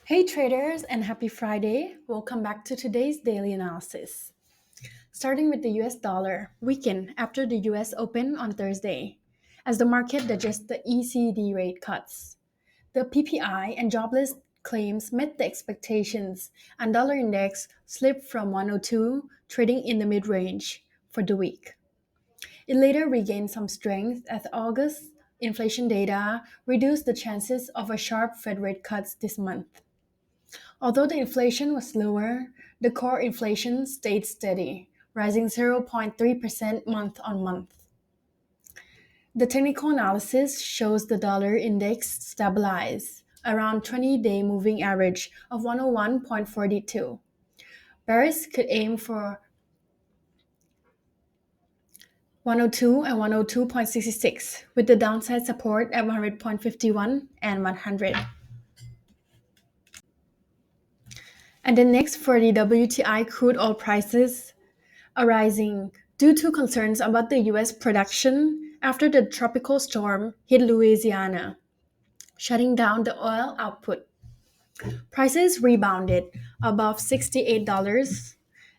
Hey traders and happy Friday. Welcome back to today's daily analysis. Starting with the US dollar, weakened after the US opened on Thursday as the market digests the ECB rate cuts. The PPI and jobless claims met the expectations and dollar index slipped from 102 trading in the mid-range for the week. It later regained some strength as August inflation data reduced the chances of a sharp Fed rate cuts this month. Although the inflation was lower, the core inflation stayed steady, rising 0.3% month on month. The technical analysis shows the dollar index stabilize around 20-day moving average of 101.42. Bears could aim for 102 and 102.66 with the downside support at 100.51 and 100. And then next for the WTI crude oil prices, arising due to concerns about the US production after the tropical storm hit Louisiana, shutting down the oil output. Prices rebounded above $68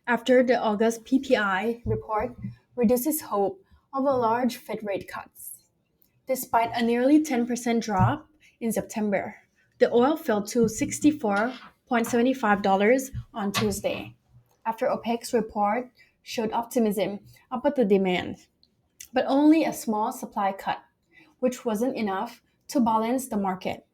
after the August PPI report reduces hope of a large Fed rate cuts. Despite a nearly 10% drop in September, the oil fell to $64.75 on Tuesday after OPEC's report showed optimism about the demand, but only a small supply cut, which wasn't enough to balance the market.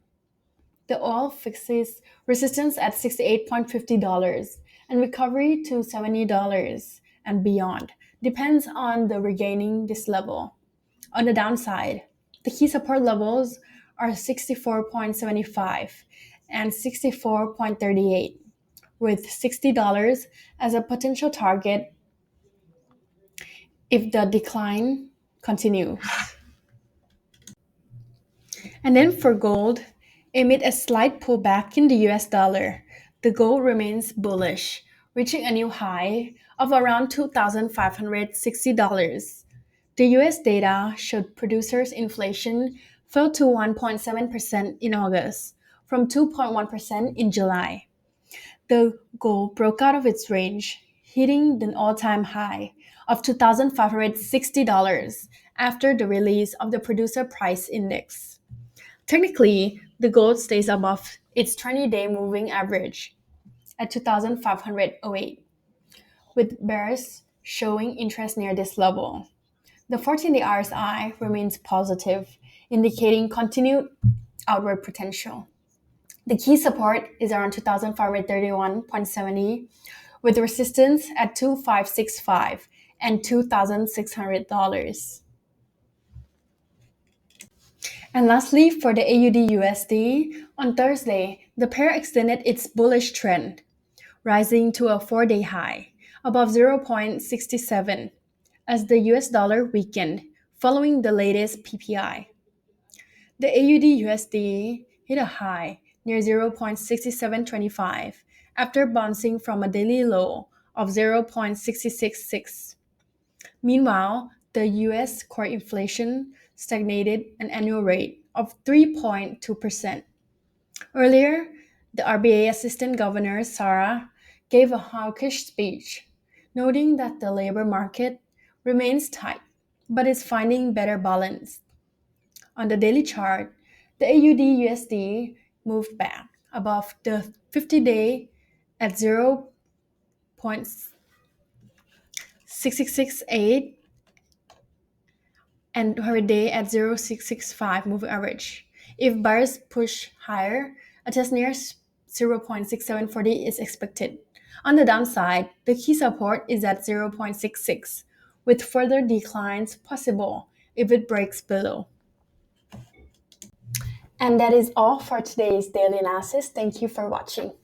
The oil fixes resistance at $68.50 and recovery to $70 and beyond depends on the regaining this level. On the downside, the key support levels are 64.75 and 64.38, with $60 as a potential target if the decline continues. And then for gold, amid a slight pullback in the US dollar, the gold remains bullish, reaching a new high of around $2,560. The US data showed producers' inflation fell to 1.7% in August from 2.1% in July. The gold broke out of its range, hitting an all-time high of $2,560 after the release of the producer price index. Technically, the gold stays above its 20-day moving average at 2,508, with bears showing interest near this level. The 14-day RSI remains positive, indicating continued outward potential. The key support is around 2,531.70, with resistance at 2,565 and $2,600. And lastly, for the AUD USD, on Thursday, the pair extended its bullish trend, rising to a 4-day high above 0.67 as the US dollar weakened following the latest PPI. The AUD USD hit a high near 0.6725 after bouncing from a daily low of 0.666. Meanwhile, the US core inflation stagnated an annual rate of 3.2%. Earlier, the RBA Assistant Governor Sarah gave a hawkish speech, noting that the labor market remains tight but is finding better balance. On the daily chart, the AUD USD moved back above the 50-day at 0.6668 and 100-day at 0.665 moving average. If buyers push higher, a test near 0.6740 is expected. On the downside, the key support is at 0.66, with further declines possible if it breaks below. And that is all for today's daily analysis. Thank you for watching.